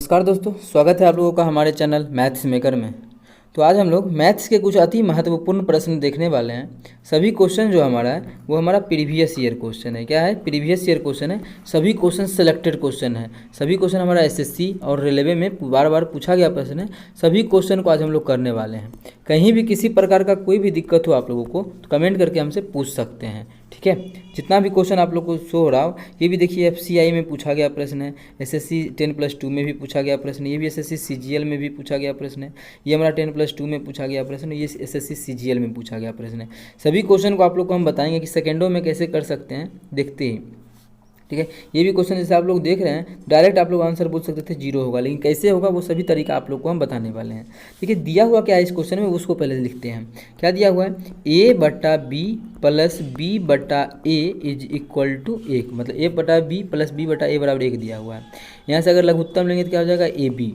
नमस्कार दोस्तों, स्वागत है आप लोगों का हमारे चैनल मैथ्स मेकर में। तो आज हम लोग मैथ्स के कुछ अति महत्वपूर्ण प्रश्न देखने वाले हैं। सभी क्वेश्चन जो हमारा है वो हमारा प्रीवियस ईयर क्वेश्चन है। क्या है? प्रीवियस ईयर क्वेश्चन है। सभी क्वेश्चन सेलेक्टेड क्वेश्चन है। सभी क्वेश्चन हमारा एसएससी और रेलवे में बार बार पूछा गया प्रश्न है। सभी क्वेश्चन को आज हम लोग करने वाले हैं। कहीं भी किसी प्रकार का कोई भी दिक्कत हो आप लोगों को तो कमेंट करके हमसे पूछ सकते हैं, ठीक है। जितना भी क्वेश्चन आप लोग को शो हो रहा हो, ये भी देखिए एफसीआई में पूछा गया प्रश्न है, एसएससी 10+2 में भी पूछा गया प्रश्न, ये भी एसएससी सीजीएल में भी पूछा गया प्रश्न है, ये हमारा 10+2 में पूछा गया प्रश्न है, ये एसएससी सीजीएल में पूछा गया प्रश्न है। सभी क्वेश्चन को आप लोग को हम बताएंगे कि सेकेंडों में कैसे कर सकते हैं, देखते ही, ठीक है। ये भी क्वेश्चन जैसे आप लोग देख रहे हैं, डायरेक्ट आप लोग आंसर बोल सकते थे 0 होगा, लेकिन कैसे होगा वो सभी तरीका आप लोग को हम बताने वाले हैं। देखिए दिया हुआ क्या है इस क्वेश्चन में, उसको पहले लिखते हैं। क्या दिया हुआ है? a/b plus b/a is equal to 1, मतलब a/b प्लस b/a बराबर 1 दिया हुआ है। यहाँ से अगर लघुत्तम लेंगे तो क्या हो जाएगा? ab।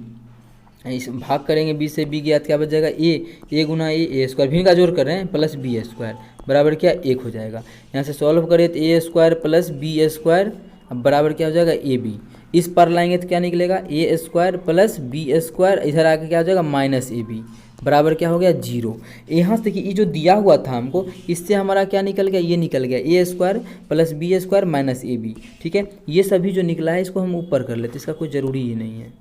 इस भाग करेंगे b से b गया तो क्या बच जाएगा? a गुना a स्क्वायर, भी का जोड़ कर रहे हैं, प्लस बी स्क्वायर बराबर क्या? 1 हो जाएगा। यहाँ से सॉल्व करें तो a square plus b square अब बराबर क्या हो जाएगा? ab। इस पर लाएंगे तो क्या निकलेगा? a square plus b square, इधर आके क्या हो जाएगा? माइनस ab बराबर क्या हो गया? 0। यहाँ से देखिए ये जो दिया हुआ था हमको, इससे हमारा क्या निकल गया? ये निकल गया a square plus b square minus ab, ठीक है। ये सभी जो निकला है इसको हम ऊपर कर लेते, इसका कोई ज़रूरी ही नहीं है,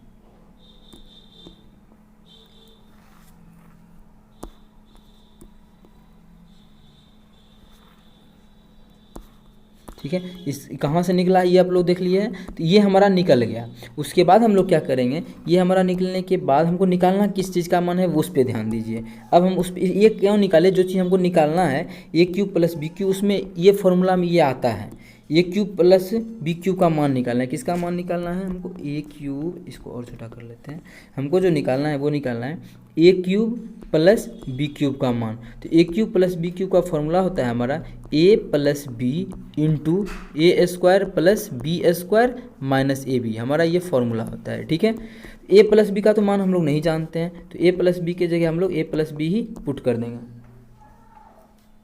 ठीक है। इस कहाँ से निकला है ये आप लोग देख लिए हैं, तो ये हमारा निकल गया। उसके बाद हम लोग क्या करेंगे, ये हमारा निकलने के बाद हमको निकालना किस चीज़ का मान है वो उस पर ध्यान दीजिए। अब हम उस ये क्यों निकाले, जो चीज़ हमको निकालना है a³ प्लस b³, उसमें ये फॉर्मूला में ये आता है, a³ प्लस b³ का मान निकालना है। किसका मान निकालना है हमको? a³, इसको और छोटा कर लेते हैं। हमको जो निकालना है वो निकालना है a³ प्लस b³ का मान। तो a³ प्लस b³ का फॉर्मूला होता है हमारा a plus b into a square plus b square minus ab, हमारा ये फॉर्मूला होता है, ठीक है। a प्लस बी का तो मान हम लोग नहीं जानते हैं, तो a प्लस बी के जगह हम लोग a प्लस बी ही पुट कर देंगे,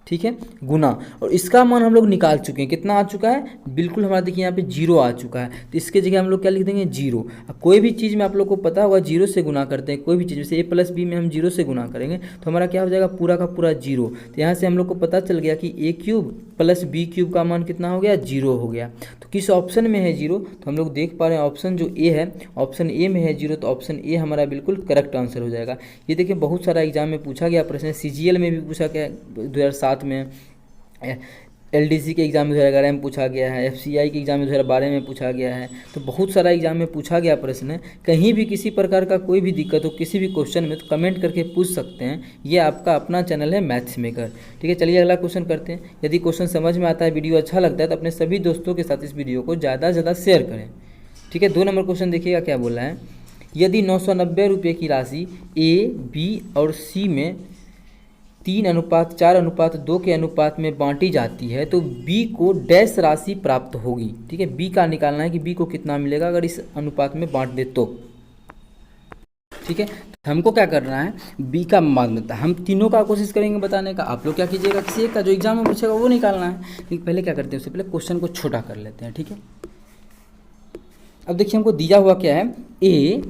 ठीक है, गुना। और इसका मान हम लोग निकाल चुके हैं, कितना आ चुका है? बिल्कुल हमारा देखिए यहाँ पे 0 आ चुका है, तो इसके जगह हम लोग क्या लिख देंगे? 0। अब कोई भी चीज़ में आप लोग को पता होगा 0 से गुना करते हैं, कोई भी चीज़, जैसे a प्लस बी में हम 0 से गुना करेंगे तो हमारा क्या हो जाएगा? पूरा का पूरा 0। तो यहाँ से हम लोग को पता चल गया कि a³ प्लस b³ का मान कितना हो गया? 0 हो गया। तो किस ऑप्शन में है 0? तो हम लोग देख पा रहे हैं ऑप्शन जो ए है, ऑप्शन ए में है 0, तो ऑप्शन ए हमारा बिल्कुल करेक्ट आंसर हो जाएगा। ये देखिए बहुत सारा एग्जाम में पूछा गया प्रश्न, सीजीएल में भी पूछा गया 2007 में, एलडीसी के एग्ज़ाम में 2011 में पूछा गया है, एफसीआई के एग्ज़ाम में 2012 में पूछा गया है। तो बहुत सारा एग्जाम में पूछा गया प्रश्न है। कहीं भी किसी प्रकार का कोई भी दिक्कत हो किसी भी क्वेश्चन में तो कमेंट करके पूछ सकते हैं। ये आपका अपना चैनल है मैथ्स मेकर, ठीक है। चलिए अगला क्वेश्चन करते हैं। यदि क्वेश्चन समझ में आता है, वीडियो अच्छा लगता है तो अपने सभी दोस्तों के साथ इस वीडियो को ज़्यादा से ज़्यादा शेयर करें, ठीक है। 2 नंबर क्वेश्चन देखिएगा क्या बोला है। यदि 990 रुपये की राशि ए, बी और सी में 3:4:2 के अनुपात में बांटी जाती है तो b को डैश राशि प्राप्त होगी, ठीक है। b का निकालना है कि b को कितना मिलेगा अगर इस अनुपात में बांट दे तो, ठीक है। हमको क्या करना है? b का मान मिलता है, हम तीनों का कोशिश करेंगे बताने का। आप लोग क्या कीजिएगा, किसी एक का जो एग्जाम में पूछेगा वो निकालना है। लेकिन पहले क्या करते हैं, उससे पहले क्वेश्चन को छोटा कर लेते हैं, ठीक है। अब देखिए हमको दिया हुआ क्या है, a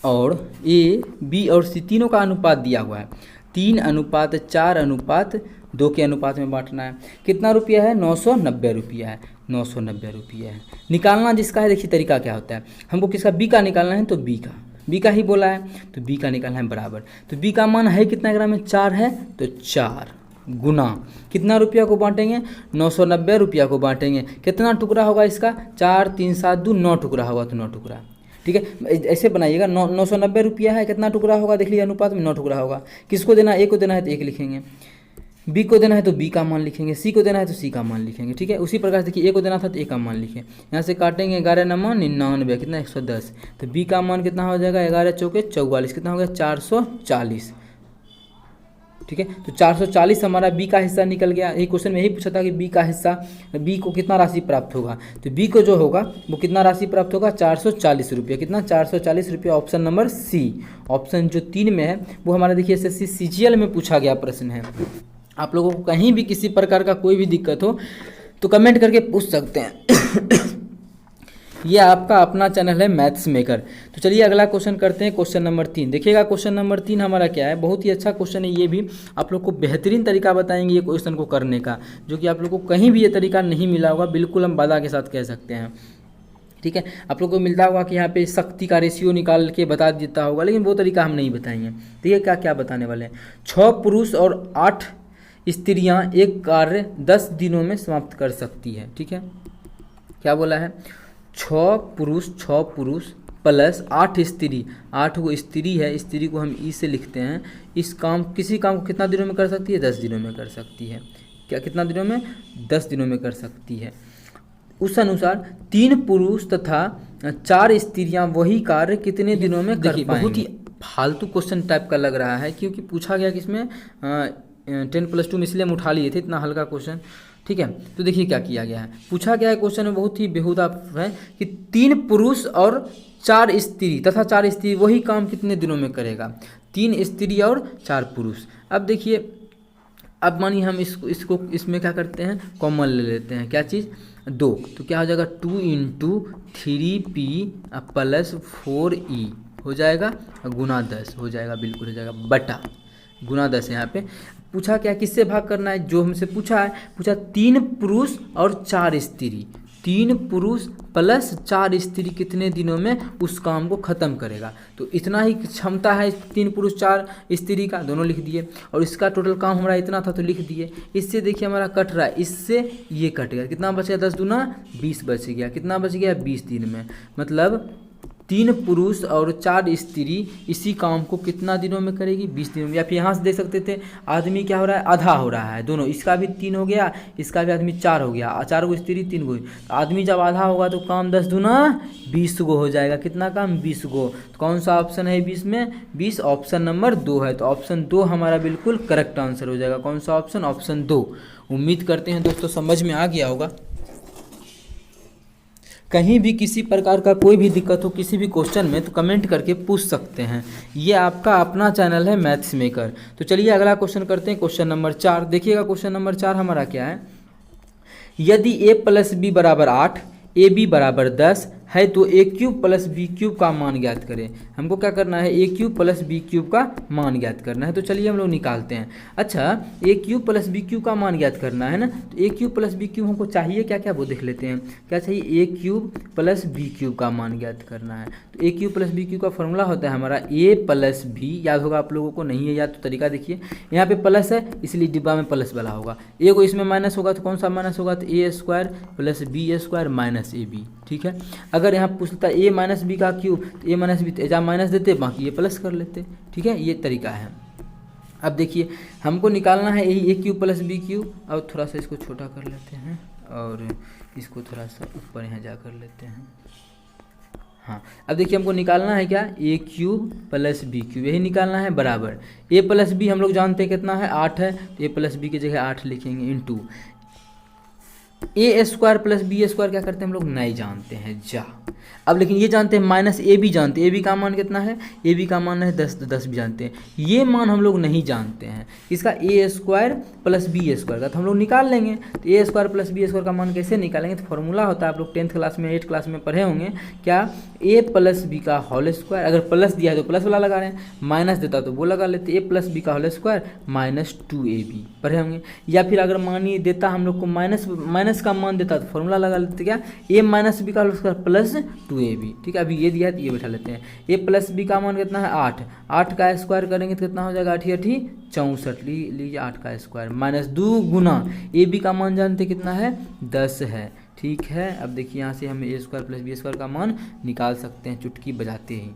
और a, b और c तीनों का अनुपात दिया हुआ है, 3:4:2 के अनुपात में बांटना है। कितना रुपया है? 990 रुपया है, 990 रुपया है। निकालना जिसका है, देखिए तरीका क्या होता है, हमको किसका? b का निकालना है, तो b का ही बोला है, तो b का निकालना है बराबर। तो b का मान है कितना ग्राम में? 4 है, तो 4 गुना कितना रुपया को बांटेंगे? 990 रुपया को बांटेंगे। कितना टुकड़ा होगा इसका? 4 3 7 2 9 टुकड़ा होगा, तो 9 टुकड़ा, ठीक है। ऐसे बनाइएगा, 990 रुपया है, कितना टुकड़ा होगा? देख लीजिए अनुपात में 9 टुकड़ा होगा। किसको देना है? ए को देना है तो 1 लिखेंगे, बी को देना है तो बी का मान लिखेंगे, सी को देना है तो सी का मान लिखेंगे, ठीक है। उसी प्रकार से देखिए ए को देना था तो ए का मान लिखें। यहाँ से काटेंगे 11 9 99, कितना? 110। तो बी का मान कितना हो जाएगा? 11 चौके 44, कितना हो गया? 440, ठीक है। तो 440 हमारा बी का हिस्सा निकल गया। यही क्वेश्चन में यही पूछा था कि बी का हिस्सा, बी को कितना राशि प्राप्त होगा, तो बी को जो होगा वो कितना राशि प्राप्त होगा? 440 रुपये। कितना? 440 रुपये। ऑप्शन नंबर सी, ऑप्शन जो 3 में है वो हमारा देखिए एसएससी सीजीएल में पूछा गया प्रश्न है। आप लोगों को कहीं भी किसी प्रकार का कोई भी दिक्कत हो तो कमेंट करके पूछ सकते हैं। ये आपका अपना चैनल है मैथ्स मेकर। तो चलिए अगला क्वेश्चन करते हैं, क्वेश्चन नंबर 3। देखिएगा क्वेश्चन नंबर 3 हमारा क्या है, बहुत ही अच्छा क्वेश्चन है। ये भी आप लोग को बेहतरीन तरीका बताएंगे ये क्वेश्चन को करने का, जो कि आप लोग को कहीं भी ये तरीका नहीं मिला होगा, बिल्कुल हम वादा के साथ कह सकते हैं। ठीक है, आप लोग को मिलता होगा कि यहाँ पे शक्ति का रेशियो निकाल के बता देता होगा, लेकिन वो तरीका हम नहीं बताएंगे। देखिए क्या क्या बताने वाले हैं। 6 पुरुष और 8 स्त्रियाँ एक कार्य 10 दिनों में समाप्त कर सकती है। ठीक है, क्या बोला है, 6 पुरुष प्लस 8 स्त्री, 8 गो स्त्री है, स्त्री को हम ई से लिखते हैं। इस काम किसी काम को कितना दिनों में कर सकती है, 10 दिनों में कर सकती है। क्या कितना दिनों में, 10 दिनों में कर सकती है। उस अनुसार 3 पुरुष तथा 4 स्त्रियां वही कार्य कितने दिनों में कर पाएंगे। बहुत ही फालतू क्वेश्चन टाइप का लग रहा है, क्योंकि पूछा गया कि इसमें 10+2 में, इसलिए हम उठा लिए थे इतना हल्का क्वेश्चन। ठीक है, तो देखिए क्या किया गया है, पूछा गया है क्वेश्चन में बहुत ही बेहुदा है कि 3 पुरुष और 4 स्त्री तथा 4 स्त्री वही काम कितने दिनों में करेगा। 3 स्त्री और 4 पुरुष। अब देखिए, अब मानिए हम इसको इसमें क्या करते हैं, कॉमन ले लेते हैं। क्या चीज़, 2, तो क्या हो जाएगा 2 × 3p + 4e हो जाएगा, गुना 10 हो जाएगा, बिल्कुल हो जाएगा, बटा गुना 10 यहाँ पे। पूछा क्या, किससे भाग करना है, जो हमसे पूछा है, पूछा 3 पुरुष और 4 स्त्री, 3 पुरुष प्लस 4 स्त्री कितने दिनों में उस काम को ख़त्म करेगा। तो इतना ही क्षमता है 3 पुरुष 4 स्त्री का, दोनों लिख दिए। और इसका टोटल काम हमारा इतना था तो लिख दिए। इससे देखिए हमारा कट रहा है, इससे ये कट गया, कितना बच गया, 10 दूना 20 बच गया। कितना बच गया, 20 दिन में। मतलब 3 पुरुष और 4 स्त्री इसी काम को कितना दिनों में करेगी, 20 दिनों में। या फिर यहाँ से देख सकते थे, आदमी क्या हो रहा है, आधा हो रहा है दोनों, इसका भी 3 हो गया, इसका भी आदमी 4 हो गया, 4 गो स्त्री 3 गो। तो आदमी जब आधा होगा तो काम 10 दूना 20 गो हो जाएगा। कितना काम, 20 गो। तो कौन सा ऑप्शन है 20 में, 20 ऑप्शन नंबर 2 है। तो ऑप्शन 2 हमारा बिल्कुल करेक्ट आंसर हो जाएगा। कौन सा ऑप्शन, ऑप्शन 2। उम्मीद करते हैं दोस्तों समझ में आ गया होगा। कहीं भी किसी प्रकार का कोई भी दिक्कत हो किसी भी क्वेश्चन में तो कमेंट करके पूछ सकते हैं। ये आपका अपना चैनल है मैथ्स मेकर। तो चलिए अगला क्वेश्चन करते हैं, क्वेश्चन नंबर 4। देखिएगा क्वेश्चन नंबर 4 हमारा क्या है, यदि a + b = 8, ab = 10 है तो a³ + b³ का मान ज्ञात करें। हमको क्या करना है, a³ + b³ का मान ज्ञात करना है। तो चलिए हम लोग निकालते हैं। अच्छा, a³ + b³ का मान ज्ञात करना है ना, तो a³ + b³ हमको चाहिए क्या क्या, वो देख लेते हैं। क्या चाहिए, a³ + b³ का मान ज्ञात करना है। तो a³ + b³ का फॉर्मूला होता है हमारा a + b, याद होगा आप लोगों को, नहीं है याद तो तरीका देखिए। यहाँ पे प्लस है इसलिए डिब्बा में प्लस वाला होगा, a को इसमें माइनस होगा तो कौन सा माइनस होगा, तो a² + b² - ab। ठीक है, अगर यहाँ पूछता a - b का क्यूब, तो a - b तो माइनस देते, बाकी ये प्लस कर लेते। ठीक है, ये तरीका है। अब देखिए हमको निकालना है यही a³ + b³। अब थोड़ा सा इसको छोटा कर लेते हैं और इसको थोड़ा सा ऊपर यहाँ जा कर लेते हैं। हाँ, अब देखिए हमको निकालना है क्या, a³ + b³, यही निकालना है, बराबर a + b हम लोग जानते हैं कितना है, 8 है। तो a + b की जगह 8 लिखेंगे, इंटू a² + b² क्या करते हैं हम लोग, नहीं जानते हैं, जा। अब लेकिन ये जानते हैं -ab जानते हैं, ab का मान कितना है, ab का मान है 10, तो 10 भी जानते हैं। ये मान हम लोग नहीं जानते हैं, इसका a² + b² का, तो हम लोग निकाल लेंगे। तो a² + b² का मान कैसे निकालेंगे, तो फॉर्मूला होता है, आप लोग 10th क्लास में 8th क्लास में पढ़े होंगे, क्या, a + b का होल स्क्वायर, अगर प्लस दिया है तो प्लस वाला लगा रहे हैं, माइनस देता तो वो लगा लेते, a + b का होल स्क्वायर -2ab पढ़े होंगे। या फिर अगर मानिए देता हम लोग को माइनस का मान देता तो फॉर्मूला लगा लेते, क्या, a - b का होल स्क्वायर +2ab। ठीक है, अभी ये दिया है तो ये बैठा लेते हैं। a + b का मान कितना है, 8, 8 का स्क्वायर करेंगे तो कितना हो जाएगा, 8 × 8 = 64, लीजिए 8 का स्क्वायर -2 गुना ab का मान जानते कितना है, 10 है। ठीक है, अब देखिए यहाँ से हमें a² + b² का मान निकाल सकते हैं चुटकी बजाते ही।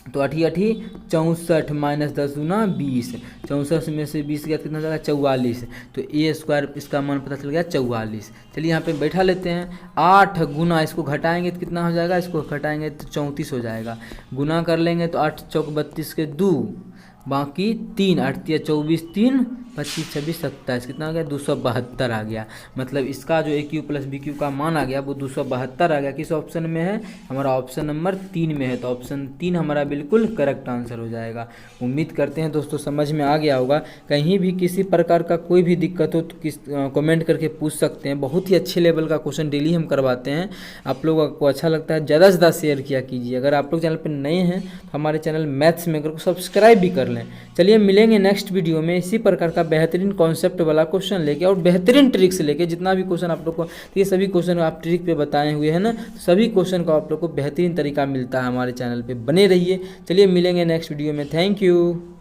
तो 8 × 8 = 64 -10 गुना 20, 64 में से 20 गया कितना हो जाएगा, 44। तो a² इसका मान पता चल गया 44। चलिए यहाँ पे बैठा लेते हैं, 8 गुना इसको घटाएंगे तो कितना हो जाएगा, इसको घटाएंगे तो 34 हो जाएगा। गुना कर लेंगे तो 8 × 4 = 32 के 2, बाकी 3, 8 × 24 3, 25 26 27 कितना आ गया 272 आ गया। मतलब इसका जो ए क्यू प्लस बी क्यू का मान आ गया वो 272 आ गया। किस ऑप्शन में है? हमारा ऑप्शन नंबर 3 में है। तो ऑप्शन 3 हमारा बिल्कुल करेक्ट आंसर हो जाएगा। उम्मीद करते हैं दोस्तों समझ में आ गया होगा। कहीं भी किसी प्रकार का कोई भी दिक्कत हो तो कमेंट करके पूछ सकते हैं। बहुत ही अच्छे लेवल का क्वेश्चन डेली हम करवाते हैं। आप लोगों को अच्छा लगता है ज़्यादा से ज़्यादा शेयर किया कीजिए। अगर आप लोग चैनल पर नए हैं तो हमारे चैनल मैथ्स मेकर को सब्सक्राइब भी कर लें। चलिए मिलेंगे नेक्स्ट वीडियो में इसी प्रकार का बेहतरीन कॉन्सेप्ट वाला क्वेश्चन लेके और बेहतरीन ट्रिक्स लेके। जितना भी क्वेश्चन आप लोग को ये सभी क्वेश्चन आप ट्रिक पे बताए हुए हैं ना, तो सभी क्वेश्चन को आप लोग को बेहतरीन तरीका मिलता है हमारे चैनल पे। बने रहिए। चलिए मिलेंगे नेक्स्ट वीडियो में। Thank you.